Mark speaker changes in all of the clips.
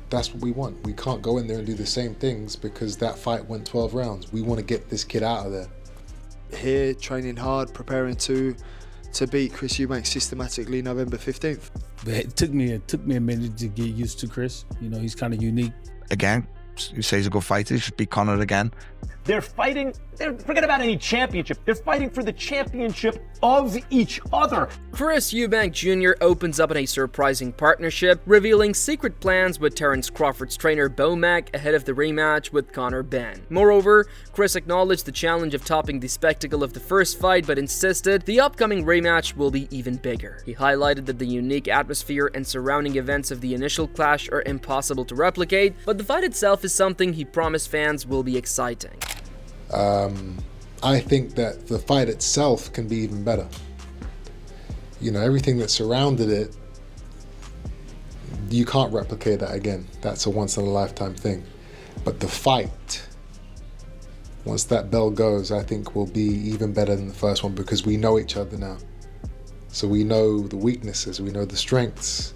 Speaker 1: That's what we want. We can't go in there and do the same things because that fight went 12 rounds. We want to get this kid out of there.
Speaker 2: Here, training hard, preparing to beat Chris Eubank systematically November 15th.
Speaker 3: But it took me a minute to get used to Chris. You know, he's kind of unique.
Speaker 4: Again, you say he's a good fighter, he should beat Conor again.
Speaker 5: They're fighting, forget about any championship, they're fighting for the championship of each other.
Speaker 6: Chris Eubank Jr. opens up in a surprising partnership, revealing secret plans with Terence Crawford's trainer Bomac ahead of the rematch with Connor Benn. Moreover, Chris acknowledged the challenge of topping the spectacle of the first fight, but insisted the upcoming rematch will be even bigger. He highlighted that the unique atmosphere and surrounding events of the initial clash are impossible to replicate, but the fight itself is something he promised fans will be exciting.
Speaker 1: I think that the fight itself can be even better. You know, everything that surrounded it, you can't replicate that again. That's a once-in-a-lifetime thing. But the fight, once that bell goes, I think will be even better than the first one because we know each other now. So we know the weaknesses, we know the strengths.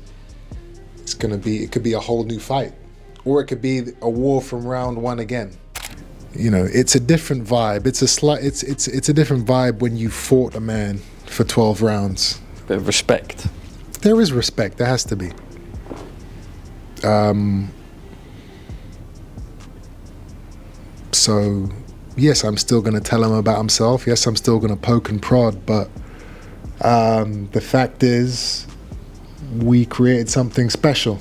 Speaker 1: It could be a whole new fight. Or it could be a war from round one again. You know, it's a different vibe. It's a different vibe when you fought a man for 12 rounds.
Speaker 7: Bit of respect.
Speaker 1: There is respect. There has to be. So, yes, I'm still going to tell him about himself. Yes, I'm still going to poke and prod. But the fact is, we created something special.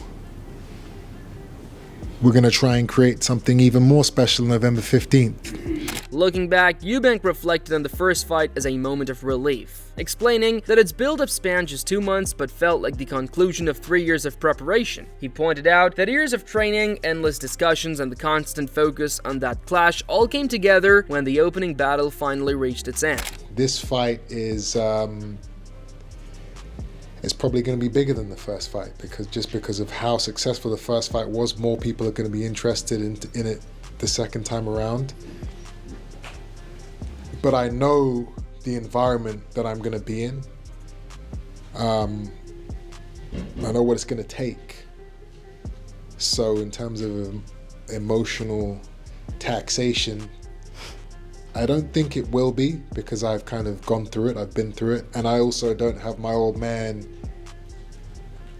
Speaker 1: We're going to try and create something even more special November 15th.
Speaker 6: Looking back, Eubank reflected on the first fight as a moment of relief, explaining that its build-up spanned just 2 months but felt like the conclusion of 3 years of preparation. He pointed out that years of training, endless discussions, and the constant focus on that clash all came together when the opening battle finally reached its end.
Speaker 1: This fight is it's probably going to be bigger than the first fight because of how successful the first fight was. More people are going to be interested in it the second time around. But I know the environment that I'm going to be in. I know what it's going to take. So in terms of emotional taxation, I don't think it will be because I've kind of gone through it, I've been through it, and I also don't have my old man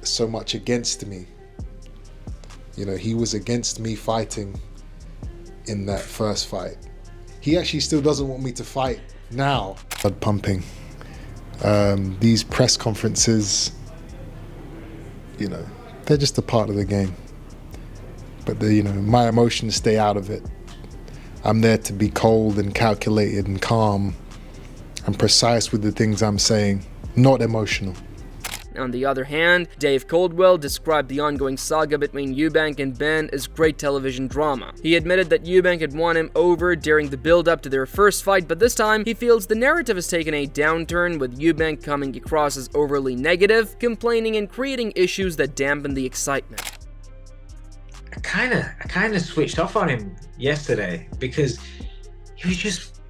Speaker 1: so much against me. You know, he was against me fighting in that first fight. He actually still doesn't want me to fight now. Blood pumping. These press conferences, you know, they're just a part of the game. But you know, my emotions stay out of it. I'm there to be cold and calculated and calm and precise with the things I'm saying, not emotional.
Speaker 6: On the other hand, Dave Coldwell described the ongoing saga between Eubank and Benn as great television drama. He admitted that Eubank had won him over during the build-up to their first fight, but this time he feels the narrative has taken a downturn, with Eubank coming across as overly negative, complaining and creating issues that dampen the excitement.
Speaker 8: I kind of switched off on him yesterday because he was just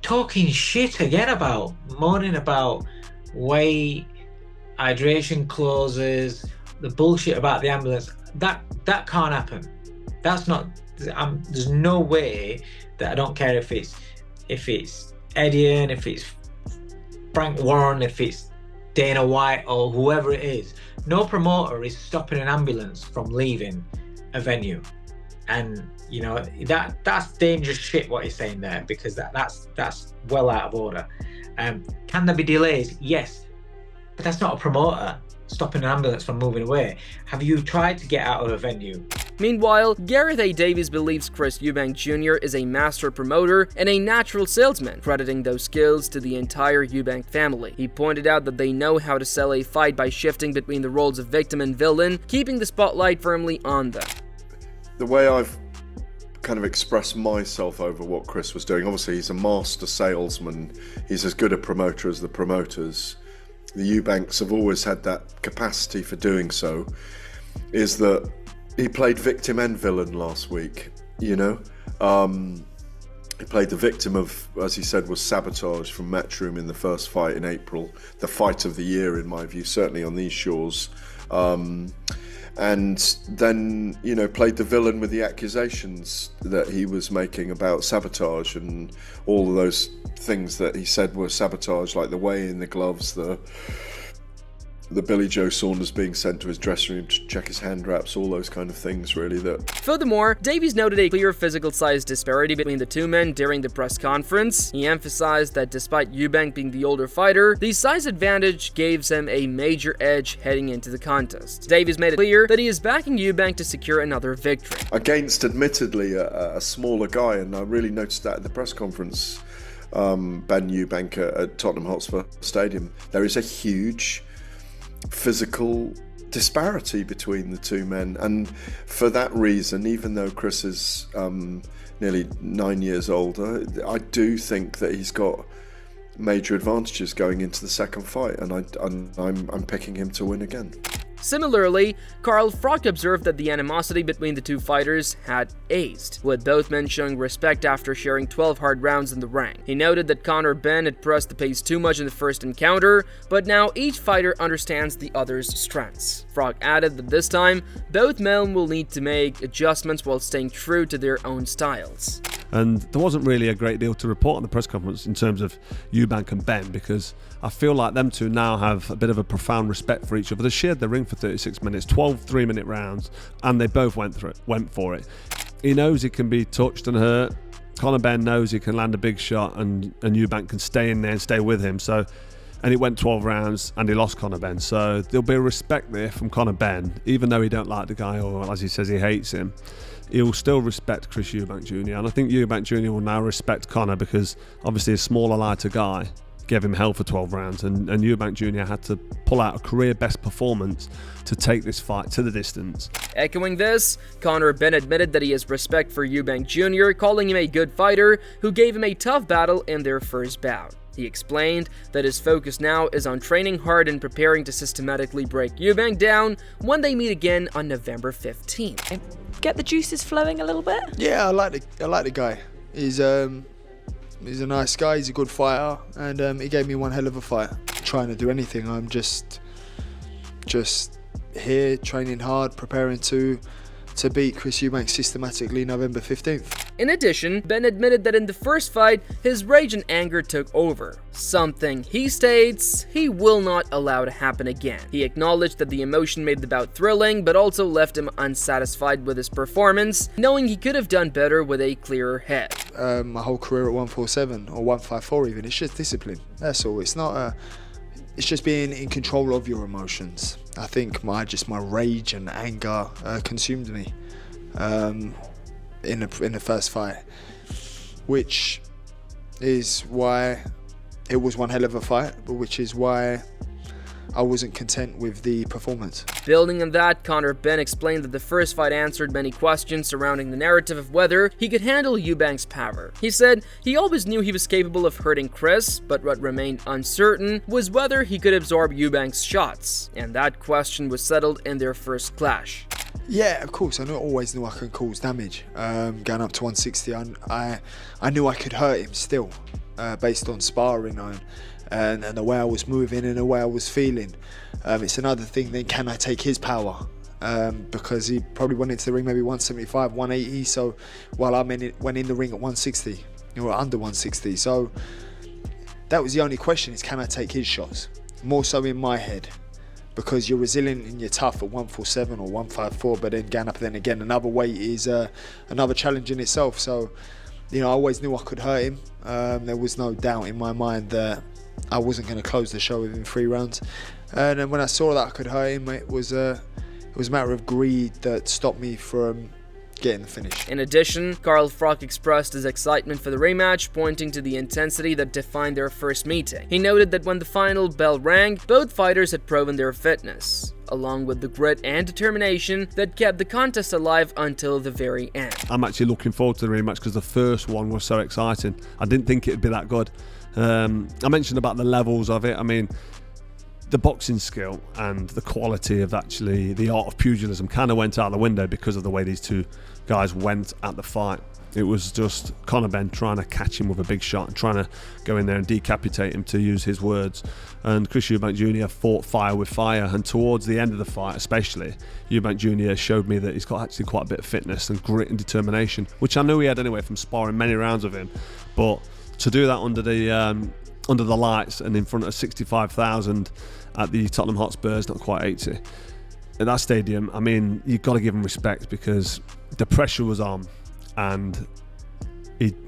Speaker 8: talking shit again moaning about weight, hydration clauses, the bullshit about the ambulance. That can't happen. That's not. There's no way that I don't care if it's Edian, if it's Frank Warren, if it's Dana White or whoever it is. No promoter is stopping an ambulance from leaving a venue, and you know that's dangerous shit what he's saying there, because that's well out of order. Can there be delays? Yes, but that's not a promoter stopping an ambulance from moving away. Have you tried to get out of a venue?
Speaker 6: Meanwhile, Gareth A. Davies believes Chris Eubank Jr. is a master promoter and a natural salesman, crediting those skills to the entire Eubank family. He pointed out that they know how to sell a fight by shifting between the roles of victim and villain, keeping the spotlight firmly on them.
Speaker 9: The way I've kind of expressed myself over what Chris was doing, obviously he's a master salesman, he's as good a promoter as the promoters. The Eubanks have always had that capacity for doing so, is that he played victim and villain last week, you know? He played the victim of, as he said, was sabotage from Matchroom in the first fight in April, the fight of the year in my view, certainly on these shores. And and then, you know, played the villain with the accusations that he was making about sabotage and all of those things that he said were sabotage, like the way in the gloves, the Billy Joe Saunders being sent to his dressing room to check his hand wraps, all those kind of things, really.
Speaker 6: Furthermore, Davies noted a clear physical size disparity between the two men during the press conference. He emphasized that despite Eubank being the older fighter, the size advantage gives him a major edge heading into the contest. Davies made it clear that he is backing Eubank to secure another victory.
Speaker 9: Against, admittedly, a smaller guy, and I really noticed that at the press conference, Ben Eubank at Tottenham Hotspur Stadium, there is a huge physical disparity between the two men, and for that reason, even though Chris is nearly 9 years older, I do think that he's got major advantages going into the second fight, and I'm picking him to win again.
Speaker 6: Similarly, Carl Froch observed that the animosity between the two fighters had eased, with both men showing respect after sharing 12 hard rounds in the ring. He noted that Connor Benn had pressed the pace too much in the first encounter, but now each fighter understands the other's strengths. Froch added that this time, both men will need to make adjustments while staying true to their own styles.
Speaker 7: And there wasn't really a great deal to report on the press conference in terms of Eubank and Benn, because I feel like them two now have a bit of a profound respect for each other. They shared the ring for 36 minutes, 12 3-minute rounds, and they both went for it. He knows he can be touched and hurt. Connor Benn knows he can land a big shot, and Eubank can stay in there and stay with him. And it went 12 rounds, and he lost Connor Benn. So there'll be a respect there from Connor Benn, even though he don't like the guy, or as he says, he hates him. He'll still respect Chris Eubank Jr. And I think Eubank Jr. will now respect Connor, because obviously a smaller, lighter guy gave him hell for 12 rounds, and Eubank Jr. had to pull out a career best performance to take this fight to the distance.
Speaker 6: Echoing this, Connor Benn admitted that he has respect for Eubank Jr., calling him a good fighter who gave him a tough battle in their first bout. He explained that his focus now is on training hard and preparing to systematically break Eubank down when they meet again on November 15th.
Speaker 10: Get the juices flowing a little bit?
Speaker 2: Yeah, I like the guy. He's a nice guy, he's a good fighter, and he gave me one hell of a fight. Trying to do anything, I'm just here training hard, preparing to beat Chris Eubank systematically November 15th.
Speaker 6: In addition, Ben admitted that in the first fight, his rage and anger took over, something he states he will not allow to happen again. He acknowledged that the emotion made the bout thrilling, but also left him unsatisfied with his performance, knowing he could have done better with a clearer head.
Speaker 2: My whole career at 147 or 154 even, it's just discipline, that's all. It's not it's just being in control of your emotions. I think my rage and anger consumed me in the first fight, which is why it was one hell of a fight, but which is why I wasn't content with the performance.
Speaker 6: Building on that, Connor Benn explained that the first fight answered many questions surrounding the narrative of whether he could handle Eubank's power. He said he always knew he was capable of hurting Chris, but what remained uncertain was whether he could absorb Eubank's shots, and that question was settled in their first clash.
Speaker 2: Yeah, of course, always knew I could cause damage. Going up to 160, I knew I could hurt him still, based on sparring and the way I was moving and the way I was feeling. It's another thing then, can I take his power? Because he probably went into the ring maybe 175, 180, so while I went in the ring at 160, or under 160. So that was the only question, is can I take his shots? More so in my head, because you're resilient and you're tough at 147 or 154, but then going up then again another weight is another challenge in itself. So, I always knew I could hurt him. There was no doubt in my mind that I wasn't going to close the show within 3 rounds. And then when I saw that I could hurt him, it was a matter of greed that stopped me from getting the finish.
Speaker 6: In addition, Carl Froch expressed his excitement for the rematch, pointing to the intensity that defined their first meeting. He noted that when the final bell rang, both fighters had proven their fitness, along with the grit and determination that kept the contest alive until the very end.
Speaker 7: I'm actually looking forward to the rematch because the first one was so exciting. I didn't think it'd be that good. I mentioned about the levels of it. I mean, the boxing skill and the quality of actually the art of pugilism kind of went out the window because of the way these two guys went at the fight. It was just Connor Benn trying to catch him with a big shot and trying to go in there and decapitate him, to use his words. And Chris Eubank Jr. fought fire with fire, and towards the end of the fight especially, Eubank Jr. showed me that he's got actually quite a bit of fitness and grit and determination, which I knew he had anyway from sparring many rounds of him. But to do that under the lights and in front of 65,000 at the Tottenham Hotspurs, not quite 80, at that stadium, I mean, you've got to give him respect, because the pressure was on. And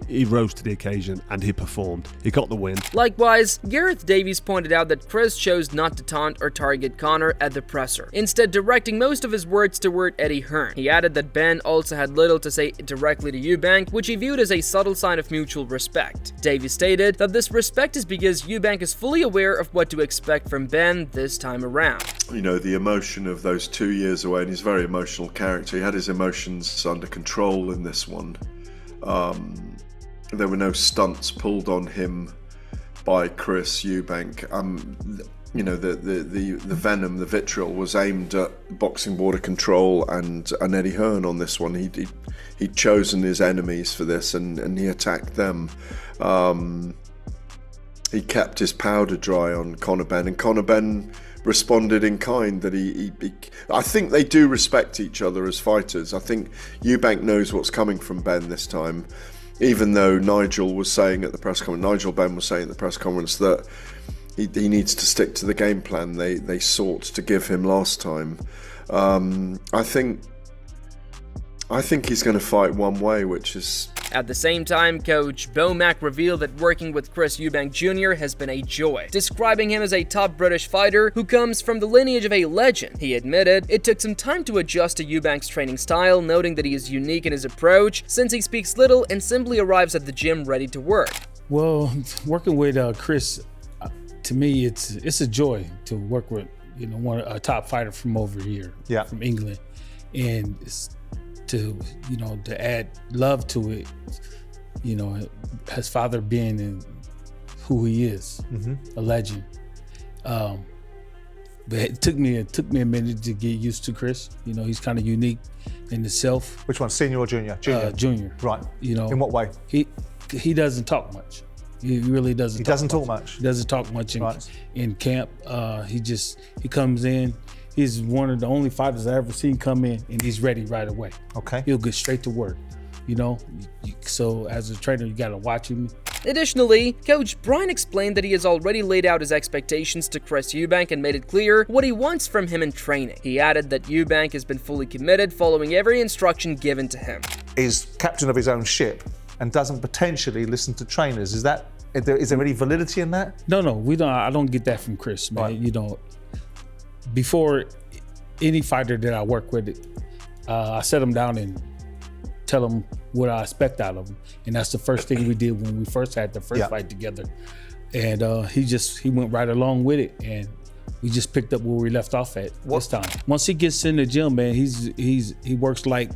Speaker 7: he rose to the occasion and he performed. He got the win.
Speaker 6: Likewise, Gareth Davies pointed out that Chris chose not to taunt or target Conor at the presser, instead directing most of his words toward Eddie Hearn. He added that Ben also had little to say directly to Eubank, which he viewed as a subtle sign of mutual respect. Davies stated that this respect is because Eubank is fully aware of what to expect from Ben this time around.
Speaker 9: You know, the emotion of those 2 years away, and he's a very emotional character. He had his emotions under control in this one. There were no stunts pulled on him by Chris Eubank. You know, the venom, the vitriol was aimed at boxing border control and Eddie Hearn on this one. He'd chosen his enemies for this, and he attacked them. He kept his powder dry on Connor Benn, and Connor Benn responded in kind. That I think they do respect each other as fighters. I think Eubank knows what's coming from Benn this time, even though Nigel Benn was saying at the press conference that he needs to stick to the game plan they sought to give him last time. I think he's going to fight one way, which is...
Speaker 6: At the same time, coach Bomac revealed that working with Chris Eubank Jr. has been a joy, describing him as a top British fighter who comes from the lineage of a legend. He admitted it took some time to adjust to Eubank's training style, noting that he is unique in his approach since he speaks little and simply arrives at the gym ready to work.
Speaker 3: Well, working with Chris, to me, it's a joy to work with, you know, a top fighter from over here, from England, and to add love to it, you know, his father being who he is, a legend. But it took me a minute to get used to Chris. You know, he's kind of unique in himself.
Speaker 11: Which one, senior or junior?
Speaker 3: Junior.
Speaker 11: Right.
Speaker 3: You know,
Speaker 11: in what way?
Speaker 3: He doesn't talk much. He really doesn't.
Speaker 11: He doesn't talk much.
Speaker 3: He doesn't talk much in camp. He comes in. He's one of the only fighters I ever seen come in, and he's ready right away.
Speaker 11: Okay.
Speaker 3: He'll get straight to work, you know? So as a trainer, you gotta watch him.
Speaker 6: Additionally, Coach Brian explained that he has already laid out his expectations to Chris Eubank and made it clear what he wants from him in training. He added that Eubank has been fully committed, following every instruction given to him.
Speaker 11: Is captain of his own ship and doesn't potentially listen to trainers. Is there any validity in that?
Speaker 3: No, we don't. I don't get that from Chris, man. Right. You know, before any fighter that I work with, I set him down and tell him what I expect out of him, and that's the first thing we did when we first had the first fight together. And he went right along with it, and we just picked up where we left off at this time. Once he gets in the gym, man, he works like,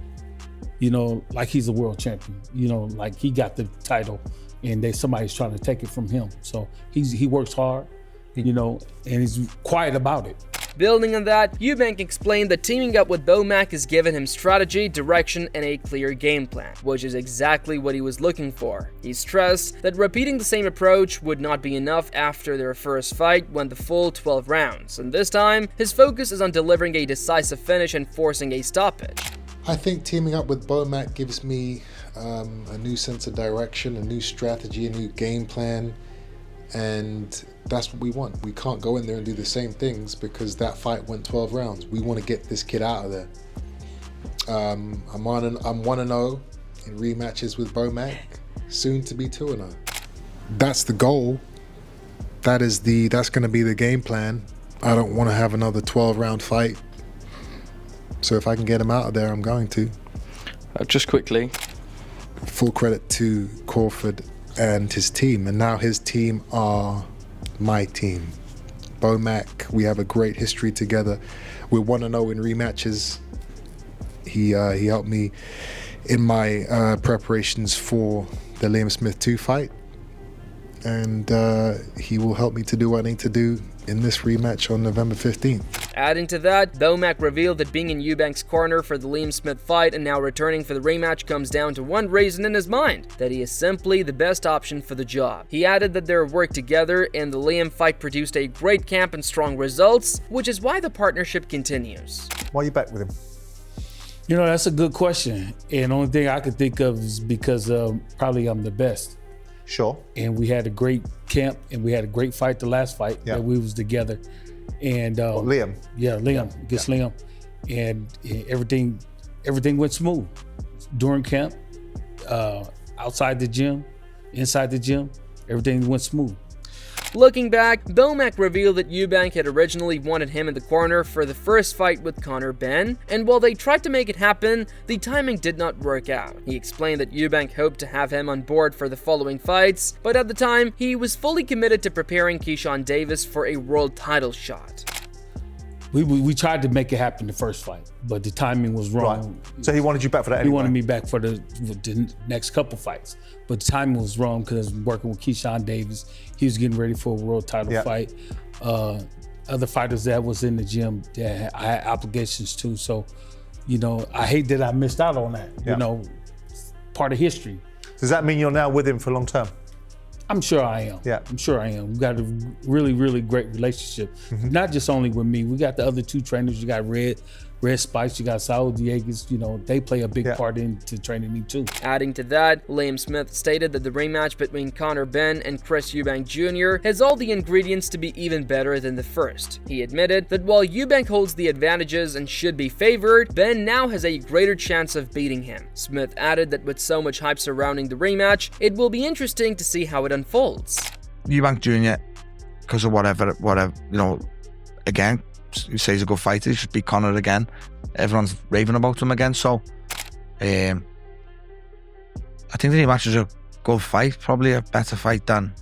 Speaker 3: you know, like he's a world champion. You know, like he got the title, and somebody's trying to take it from him. So he works hard, you know, and he's quiet about it.
Speaker 6: Building on that, Eubank explained that teaming up with Bomac has given him strategy, direction, and a clear game plan, which is exactly what he was looking for. He stressed that repeating the same approach would not be enough after their first fight went the full 12 rounds, and this time, his focus is on delivering a decisive finish and forcing a stoppage.
Speaker 1: I think teaming up with Bomac gives me a new sense of direction, a new strategy, a new game plan, and that's what we want. We can't go in there and do the same things because that fight went 12 rounds. We want to get this kid out of there. I'm 1-0 in rematches with Bomac, soon to be 2-0. That's the goal. That's going to be the game plan. I don't want to have another 12-round fight. So if I can get him out of there, I'm going to.
Speaker 12: Just quickly.
Speaker 1: Full credit to Crawford and his team, and now his team are my team. Bomac, we have a great history together. We're 1-0 in rematches. He helped me in my preparations for the Liam Smith 2 fight, and he will help me to do what I need to do in this rematch on November 15th.
Speaker 6: Adding to that, Bomac revealed that being in Eubank's corner for the Liam Smith fight and now returning for the rematch comes down to one reason in his mind, that he is simply the best option for the job. He added that their work together and the Liam fight produced a great camp and strong results, which is why the partnership continues.
Speaker 11: Why are you back with him?
Speaker 3: You know, that's a good question. And the only thing I could think of is because probably I'm the best.
Speaker 11: Sure.
Speaker 3: And we had a great camp and we had a great fight the last fight that we was together. And
Speaker 11: Liam.
Speaker 3: Yeah, Liam against Liam. And everything went smooth. During camp, outside the gym, inside the gym, everything went smooth.
Speaker 6: Looking back, Bomac revealed that Eubank had originally wanted him in the corner for the first fight with Connor Benn, and while they tried to make it happen, the timing did not work out. He explained that Eubank hoped to have him on board for the following fights, but at the time, he was fully committed to preparing Keyshawn Davis for a world title shot.
Speaker 3: We tried to make it happen the first fight, but the timing was wrong.
Speaker 11: Right. So he wanted you back for that anyway?
Speaker 3: He wanted me back for the next couple fights, but the timing was wrong because I was working with Keyshawn Davis. He was getting ready for a world title fight. Other fighters that was in the gym that I had obligations to. So, you know, I hate that I missed out on that. You know, part of history.
Speaker 11: Does that mean you're now with him for long term?
Speaker 3: I'm sure I am. Yeah, I'm sure I am. We've got a really, really great relationship. Not just only with me. We got the other two trainers. You got Red Spice, you got Saul Dieguez. You know, they play a big part into training me too.
Speaker 6: Adding to that, Liam Smith stated that the rematch between Connor Benn and Chris Eubank Jr. has all the ingredients to be even better than the first. He admitted that while Eubank holds the advantages and should be favored, Benn now has a greater chance of beating him. Smith added that with so much hype surrounding the rematch, it will be interesting to see how it unfolds.
Speaker 4: Eubank Jr., because of whatever, you know, again, he says he's a good fighter, he should beat Conor again. Everyone's raving about him again, so I think the rematch is a good fight, probably a better fight than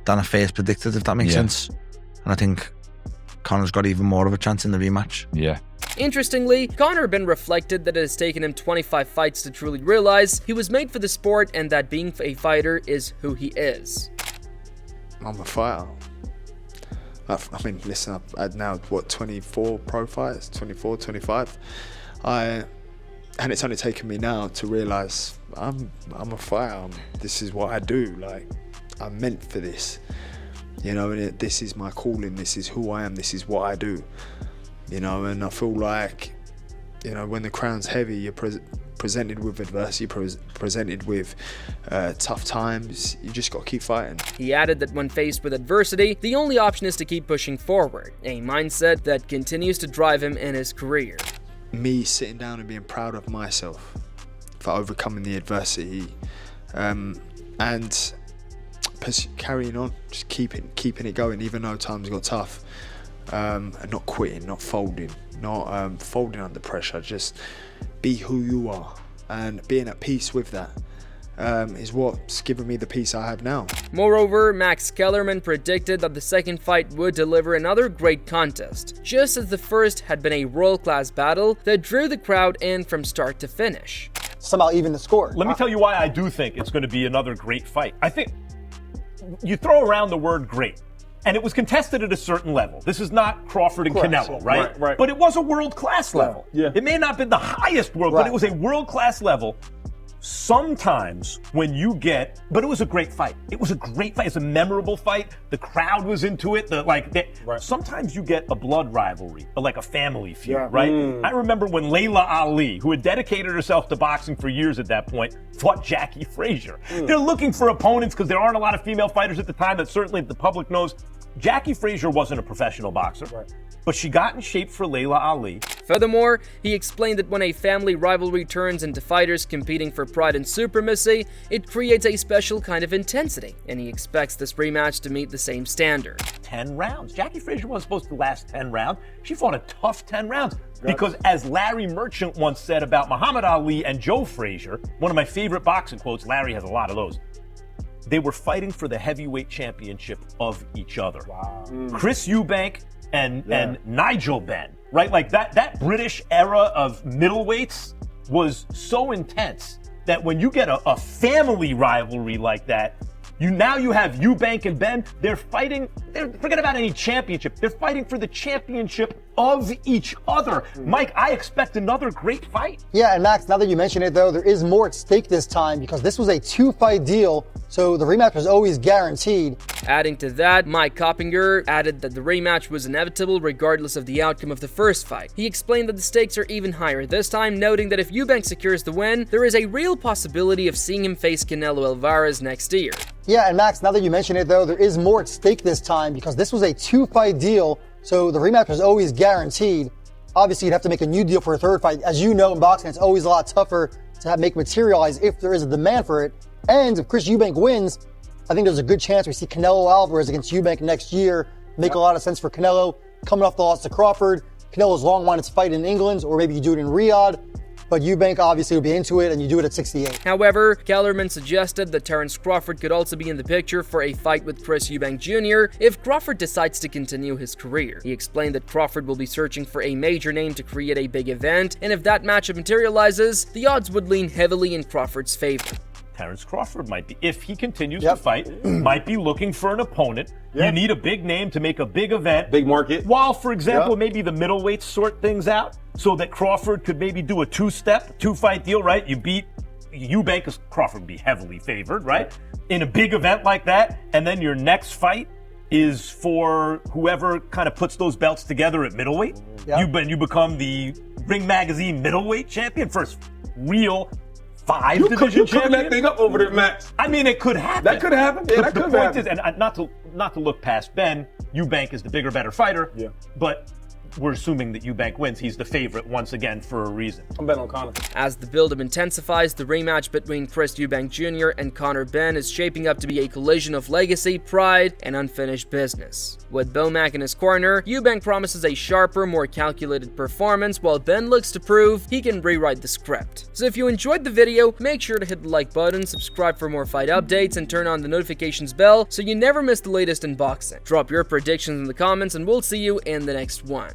Speaker 4: I first predicted, if that makes sense. And I think Conor's got even more of a chance in the rematch.
Speaker 13: Yeah.
Speaker 6: Interestingly, Connor Benn reflected that it has taken him 25 fights to truly realize he was made for the sport and that being a fighter is who he is.
Speaker 2: I'm a fighter. I mean, listen, I've had now, 24 pro fights, 24, 25. And it's only taken me now to realise I'm a fighter. This is what I do. Like, I'm meant for this. You know, and this is my calling. This is who I am. This is what I do. You know, and I feel like, you know, when the crown's heavy, you're presented with adversity, presented with tough times. You just got to keep fighting.
Speaker 6: He added that when faced with adversity, the only option is to keep pushing forward, a mindset that continues to drive him in his career.
Speaker 2: Me sitting down and being proud of myself for overcoming the adversity, and carrying on, just keeping it going, even though times got tough, and not quitting, not folding, not folding under pressure. Just be who you are, and being at peace with that is what's given me the peace I have now.
Speaker 6: Moreover, Max Kellerman predicted that the second fight would deliver another great contest, just as the first had been a world-class battle that drew the crowd in from start to finish.
Speaker 5: Somehow even the score. Let me tell you why I do think it's going to be another great fight. I think you throw around the word great, and it was contested at a certain level. This is not Crawford and Canelo, right? Right? But it was a world-class level. Yeah. It may not have been the highest world, but it was a world-class level. Sometimes when you get, but it was a great fight. It was a great fight. It's a memorable fight. The crowd was into it. Sometimes you get a blood rivalry, like a family feud, right? I remember when Layla Ali, who had dedicated herself to boxing for years at that point, fought Jackie Frazier. They're looking for opponents because there aren't a lot of female fighters at the time that certainly the public knows. Jackie Frazier wasn't a professional boxer, but she got in shape for Layla Ali.
Speaker 6: Furthermore, he explained that when a family rivalry turns into fighters competing for pride and supremacy, it creates a special kind of intensity, and he expects this rematch to meet the same standard.
Speaker 5: 10 rounds. Jackie Frazier wasn't supposed to last 10 rounds. She fought a tough 10 rounds. Because as Larry Merchant once said about Muhammad Ali and Joe Frazier, one of my favorite boxing quotes, Larry has a lot of those, they were fighting for the heavyweight championship of each other. Wow. Chris Eubank and Nigel Benn, right? Like that British era of middleweights was so intense that when you get a family rivalry like that, Now you have Eubank and Benn. They're fighting. Forget about any championship. They're fighting for the championship of each other. Mike, I expect another great fight.
Speaker 13: Yeah, and Max, now that you mention it, though, there is more at stake this time because this was a 2-fight deal, so the rematch was always guaranteed.
Speaker 6: Adding to that, Mike Coppinger added that the rematch was inevitable regardless of the outcome of the first fight. He explained that the stakes are even higher this time, noting that if Eubank secures the win, there is a real possibility of seeing him face Canelo Alvarez next year.
Speaker 13: Yeah, and Max, now that you mention it, though, there is more at stake this time because this was a 2-fight deal, so the rematch was always guaranteed. Obviously, you'd have to make a new deal for a third fight. As you know, in boxing, it's always a lot tougher to make materialize if there is a demand for it. And if Chris Eubank wins, I think there's a good chance we see Canelo Alvarez against Eubank next year. Make a lot of sense for Canelo. Coming off the loss to Crawford, Canelo's long wanted to fight in England, or maybe you do it in Riyadh. But Eubank obviously would be into it, and you do it at 68.
Speaker 6: However, Kellerman suggested that Terence Crawford could also be in the picture for a fight with Chris Eubank Jr. if Crawford decides to continue his career. He explained that Crawford will be searching for a major name to create a big event, and if that matchup materializes, the odds would lean heavily in Crawford's favor.
Speaker 5: Terence Crawford might be, if he continues to fight, might be looking for an opponent. You need a big name to make a big event.
Speaker 14: Big market.
Speaker 5: While, for example, maybe the middleweights sort things out so that Crawford could maybe do a 2-fight deal, right? You beat Eubank, because Crawford would be heavily favored, right? In a big event like that, and then your next fight is for whoever kind of puts those belts together at middleweight. You become the Ring Magazine middleweight champion, first real 5-division champion.
Speaker 14: That thing up over there, Max.
Speaker 5: I mean, it could happen.
Speaker 14: That could happen. Yeah, that
Speaker 5: the
Speaker 14: could
Speaker 5: point
Speaker 14: happen.
Speaker 5: is, and not to look past Ben, Eubank is the bigger, better fighter.
Speaker 14: Yeah.
Speaker 5: But we're assuming that Eubank wins. He's the favorite once again for a reason.
Speaker 14: I'm betting on Conor.
Speaker 6: As the build-up intensifies, the rematch between Chris Eubank Jr. and Connor Benn is shaping up to be a collision of legacy, pride, and unfinished business. With Bomac in his corner, Eubank promises a sharper, more calculated performance, while Benn looks to prove he can rewrite the script. So if you enjoyed the video, make sure to hit the like button, subscribe for more fight updates, and turn on the notifications bell so you never miss the latest in boxing. Drop your predictions in the comments, and we'll see you in the next one.